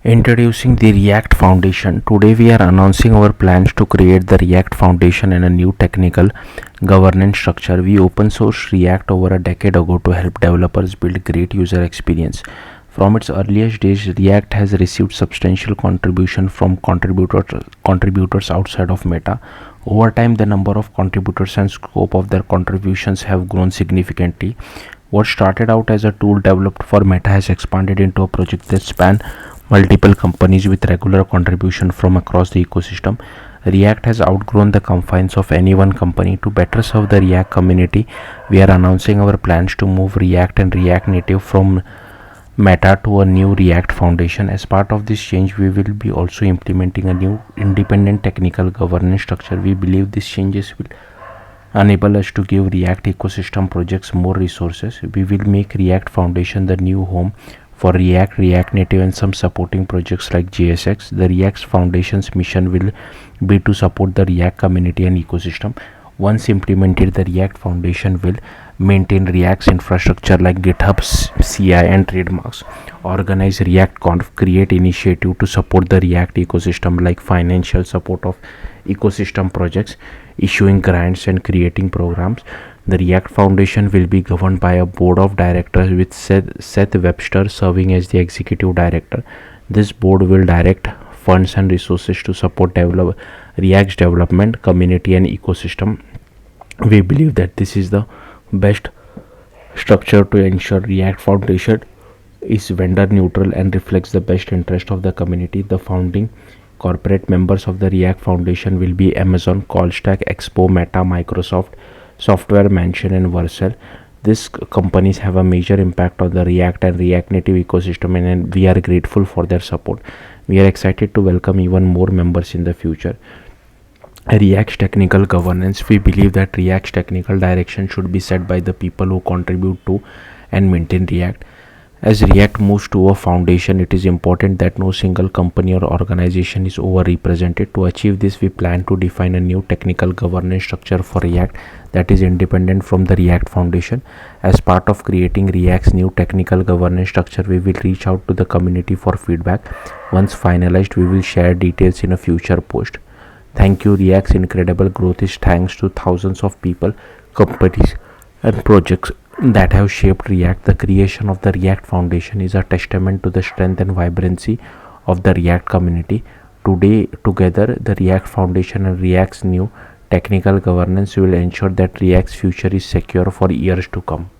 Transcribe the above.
Introducing the React Foundation. Today we are announcing our plans to create the React Foundation and a new technical governance structure. We open sourced React over a decade ago to help developers build great user experience. From its earliest days, React has received substantial contribution from contributors outside of Meta. Over time, the number of contributors and scope of their contributions have grown significantly. What started out as a tool developed for Meta has expanded into a project that spans multiple companies with regular contribution from across the ecosystem. React has outgrown the confines of any one company. To better serve the React community, we are announcing our plans to move React and React Native from Meta to a new React Foundation. As part of this change, we will be also implementing a new independent technical governance structure. We believe these changes will enable us to give React ecosystem projects more resources. We will make React Foundation the new home for React, React Native and some supporting projects like JSX. The React Foundation's mission will be to support the React community and ecosystem. Once implemented, the React Foundation will maintain React's infrastructure like GitHub CI and trademarks, organize React Conf, create initiative to support the React ecosystem like financial support of ecosystem projects, issuing grants and creating programs. The React Foundation will be governed by a board of directors with Seth Webster serving as the executive director. This board will direct funds and resources to support React's development, community and ecosystem. We believe that this is the best structure to ensure React Foundation is vendor neutral and reflects the best interest of the community. The founding corporate members of the React Foundation will be Amazon, Callstack, Expo, Meta, Microsoft, Software Mansion and Vercel. These companies have a major impact on the React and React Native ecosystem, and we are grateful for their support. We are excited to welcome even more members in the future. React's technical governance. We believe that React's technical direction should be set by the people who contribute to and maintain React. As React moves to a foundation, it is important that no single company or organization is overrepresented. To achieve this, we plan to define a new technical governance structure for React that is independent from the React Foundation. As part of creating React's new technical governance structure, we will reach out to the community for feedback. Once finalized, we will share details in a future post. Thank you. React's incredible growth is thanks to thousands of people, companies, and projects that have shaped React. The creation of the React Foundation is a testament to the strength and vibrancy of the React community. Today, together, the React Foundation and React's new technical governance will ensure that React's future is secure for years to come.